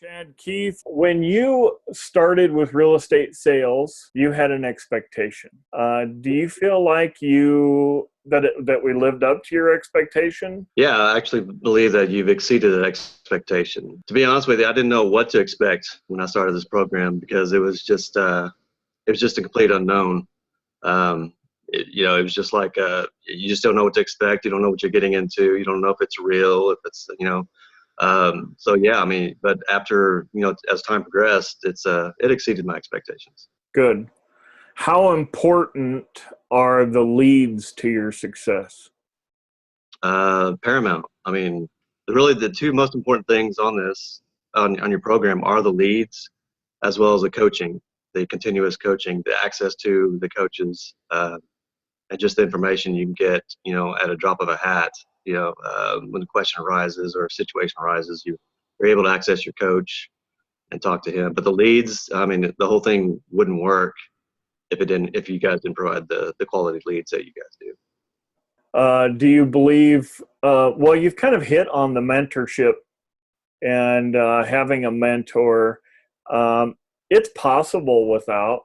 Chad, Keith, when you started with real estate sales, you had an expectation. Do you feel like that we lived up to your expectation? Yeah, I actually believe that you've exceeded that expectation. To be honest with you, I didn't know what to expect when I started this program because it was just a complete unknown. It was just like you just don't know what to expect. You don't know what you're getting into. You don't know if it's real, if it's So yeah, I mean, but after as time progressed, it exceeded my expectations. Good. How important are the leads to your success? Paramount. I mean, really the two most important things on your program are the leads as well as the coaching, the continuous coaching, the access to the coaches, and just the information you can get, at a drop of a hat. When a question arises or a situation arises, you're able to access your coach and talk to him. But the leads, I mean, the whole thing wouldn't work if you guys didn't provide the quality leads that you guys do. Do you believe, well, you've kind of hit on the mentorship and having a mentor. It's possible without,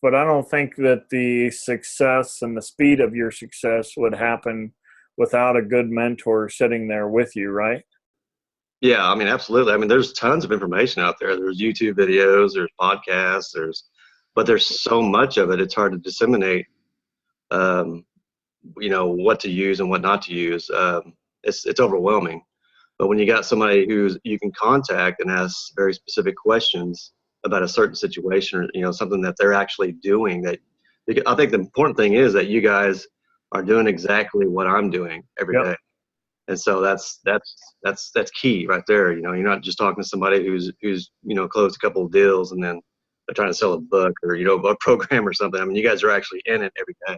but I don't think that the success and the speed of your success would happen without a good mentor sitting there with you, right? Yeah, I mean, absolutely. I mean, there's tons of information out there. There's YouTube videos, there's podcasts, but there's so much of it, it's hard to disseminate, what to use and what not to use. It's overwhelming. But when you got somebody who you can contact and ask very specific questions about a certain situation or, something that they're actually doing, I think the important thing is that you guys are doing exactly what I'm doing every day. And so that's key right there. You're not just talking to somebody who's closed a couple of deals and then they're trying to sell a book or a program or something. I mean, you guys are actually in it every day,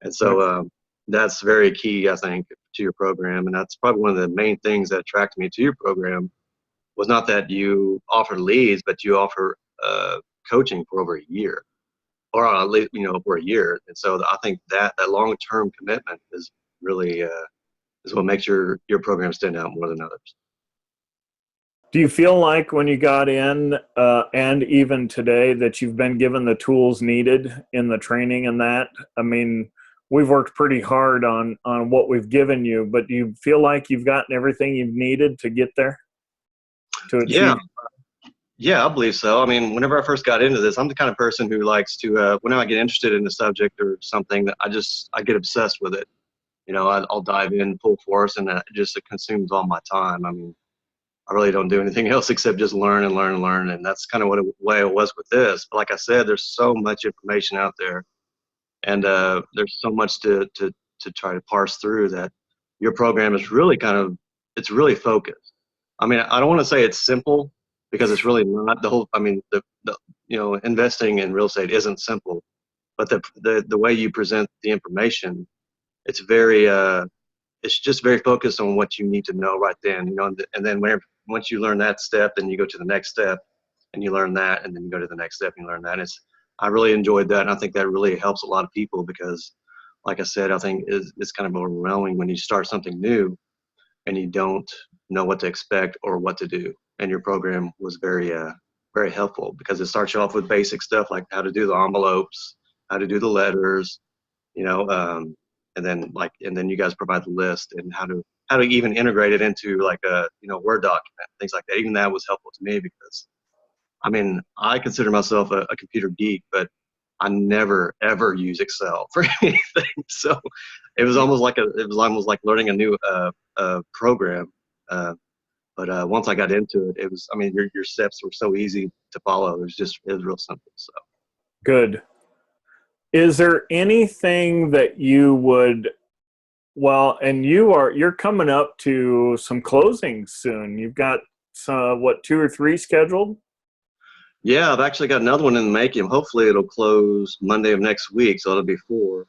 and so that's very key, I think, to your program. And that's probably one of the main things that attracted me to your program was not that you offer leads, but you offer coaching for over a year, or at least for a year. And so I think that long-term commitment is really is what makes your program stand out more than others. Do you feel like when you got in and even today that you've been given the tools needed in the training and that? I mean, we've worked pretty hard on what we've given you, but do you feel like you've gotten everything you've needed to get there? To achieve? Yeah, I believe so. I mean, whenever I first got into this, I'm the kind of person who likes to, whenever I get interested in a subject or something, I get obsessed with it. I'll dive in full force, and it consumes all my time. I mean, I really don't do anything else except just learn and learn and learn. And that's kind of way it was with this. But like I said, there's so much information out there, and there's so much to try to parse through that your program is really it's really focused. I mean, I don't want to say it's simple because it's really not. I mean, investing in real estate isn't simple, but the way you present the information, it's just very focused on what you need to know right then, and then once you learn that step, then you go to the next step and you learn that, and then you go to the next step and you learn that. I really enjoyed that. And I think that really helps a lot of people because, like I said, I think it's kind of overwhelming when you start something new and you don't know what to expect or what to do. And your program was very, very helpful because it starts you off with basic stuff like how to do the envelopes, how to do the letters, and then you guys provide the list and how to even integrate it into like a Word document, things like that. Even that was helpful to me because, I mean, I consider myself a computer geek, but I never ever use Excel for anything. So it was almost like learning a new program. But once I got into it, I mean, your steps were so easy to follow. It was real simple. So good. Is there anything that you would, well, and you're coming up to some closings soon. You've got some, 2 or 3 scheduled? Yeah, I've actually got another one in the making. Hopefully it'll close Monday of next week, so it'll be 4.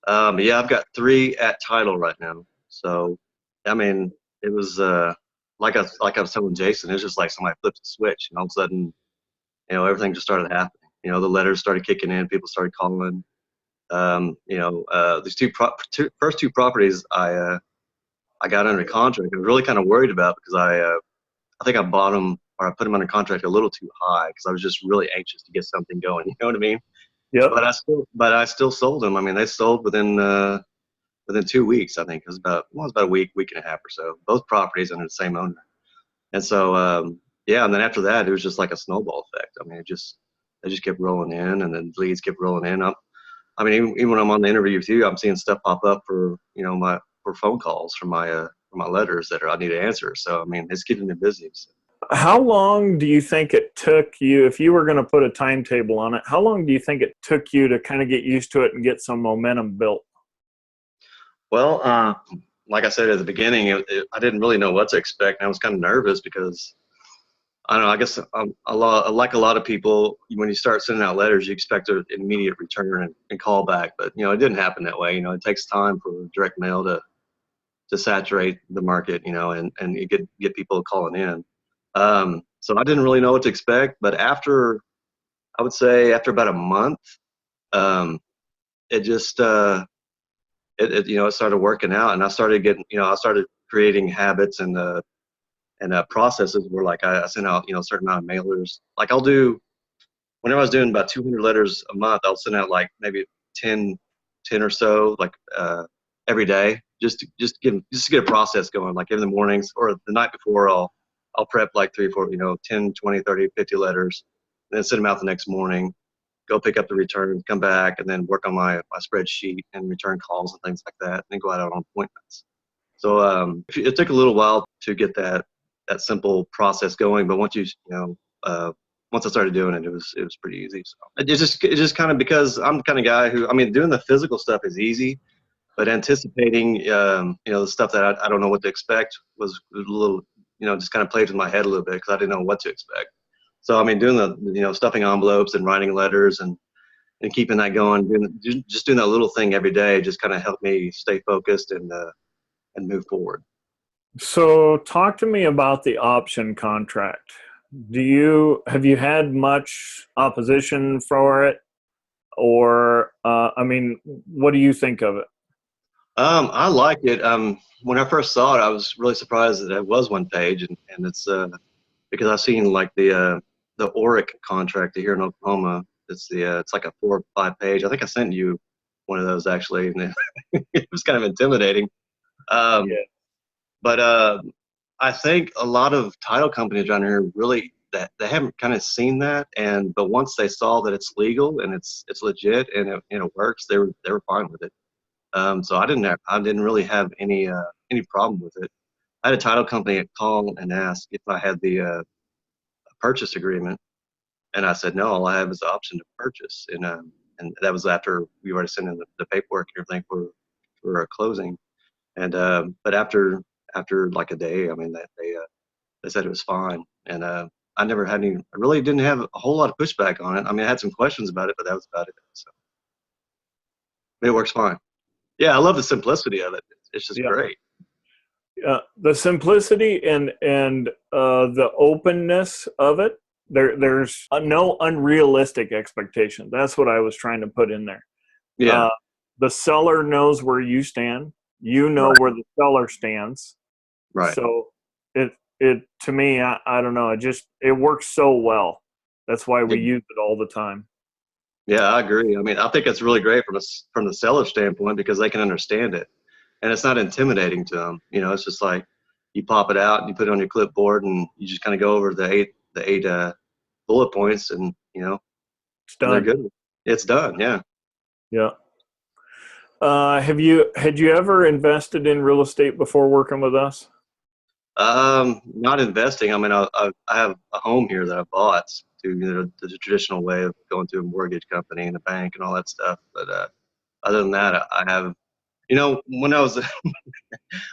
But yeah, I've got 3 at title right now. So, I mean, it was like I was telling Jason, it was just like somebody flipped a switch, and all of a sudden, everything just started happening. The letters started kicking in, people started calling. These first two properties I got under contract. I was really kind of worried about because I think I bought them or I put them under contract a little too high because I was just really anxious to get something going. You know what I mean? Yep. But I still sold them. I mean, they sold within 2 weeks. I think it was about a week and a half or so. Both properties under the same owner. And so yeah, and then after that, it was just like a snowball effect. I mean, they just kept rolling in, and then leads kept rolling in. I mean, even when I'm on the interview with you, I'm seeing stuff pop up for for phone calls for my letters that I need to answer. So I mean, it's keeping me busy. So. How long do you think it took you, if you were going to put a timetable on it, how long do you think it took you to kind of get used to it and get some momentum built? Well, like I said at the beginning, I didn't really know what to expect. And I was kind of nervous because I don't know. I guess like a lot of people, when you start sending out letters, you expect an immediate return and call back. But it didn't happen that way. It takes time for direct mail to saturate the market. And you get people calling in. So I didn't really know what to expect. But I would say after about a month, um, it just it started working out, and I started creating habits and processes where like I send out a certain amount of mailers. Like whenever I was doing about 200 letters a month, I'll send out like maybe 10 or so like every day, just to get a process going. Like in the mornings or the night before, I'll prep like 3 or 4 10, 20, 30, 50 letters, and then send them out the next morning. Go pick up the return, come back, and then work on my spreadsheet and return calls and things like that, and then go out on appointments. So it took a little while to get that simple process going, but once I started doing it, it was pretty easy. So it's just kind of because I'm the kind of guy who, I mean, doing the physical stuff is easy, but anticipating the stuff that I don't know what to expect was a little, just kind of played with my head a little bit because I didn't know what to expect. So I mean, doing the stuffing envelopes and writing letters and keeping that going, just doing that little thing every day just kind of helped me stay focused and move forward. So talk to me about the option contract. Have you had much opposition for it, or I mean, what do you think of it? I like it. When I first saw it, I was really surprised that it was one page, and it's because I've seen like the Oric contract here in Oklahoma. It's like a 4 or 5 page. I think I sent you one of those actually, and it was kind of intimidating. Um, Yeah. but I think a lot of title companies around here really that they haven't kind of seen that, but once they saw that it's legal and it's legit and it works, they were fine with it. So I didn't really have any problem with it. I had a title company call and ask if I had the purchase agreement, and I said no. All I have is the option to purchase, and that was after we already sent in the paperwork and everything for a closing. And but after like a day, I mean, they said it was fine, and I really didn't have a whole lot of pushback on it. I mean, I had some questions about it, but that was about it. So it works fine. Yeah, I love the simplicity of it. It's just Yeah. great. The simplicity and the openness of it. There's no unrealistic expectation. That's what I was trying to put in there. Yeah, Uh, the seller knows where you stand. You know right, where the seller stands. right. So it to me, I don't know. It works so well. That's why Yeah, we use it all the time. yeah, I agree. I mean, I think it's really great from the seller standpoint because they can understand it, and it's not intimidating to them. It's just like you pop it out and you put it on your clipboard, and you just kind of go over the eight bullet points, and It's and they're done. good. It's done. Yeah. Yeah. Had you ever invested in real estate before working with us? Not investing. I mean, I have a home here that I bought to the traditional way of going to a mortgage company and a bank and all that stuff. But other than that, I have. When I was when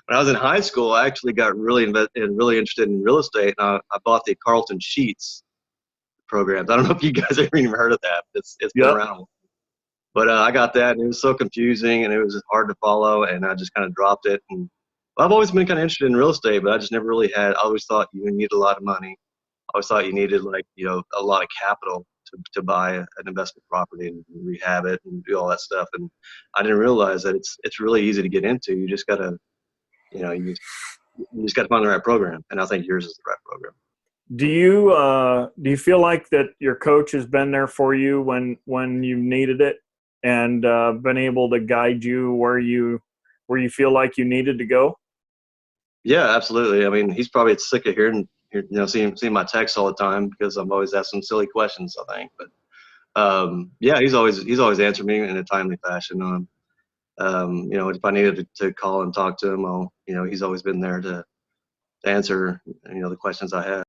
I was in high school, I actually got really interested in real estate, and I bought the Carlton Sheets programs. I don't know if you guys ever even heard of that. It's been Yep. around, but I got that, and it was so confusing, and it was hard to follow, and I just kind of dropped it. And I've always been kind of interested in real estate, but I just never really had. I always thought you need a lot of money. I always thought you needed like a lot of capital to buy an investment property and rehab it and do all that stuff. And I didn't realize that it's really easy to get into. You just gotta you You just got to find the right program, and I think yours is the right program. Do you feel like that your coach has been there for you when you needed it, and been able to guide you where you feel like you needed to go? Yeah, absolutely. I mean, he's probably sick of seeing my texts all the time because I'm always asking silly questions, I think. But yeah, he's always answered me in a timely fashion. If I needed to call and talk to him, he's always been there to answer, the questions I have.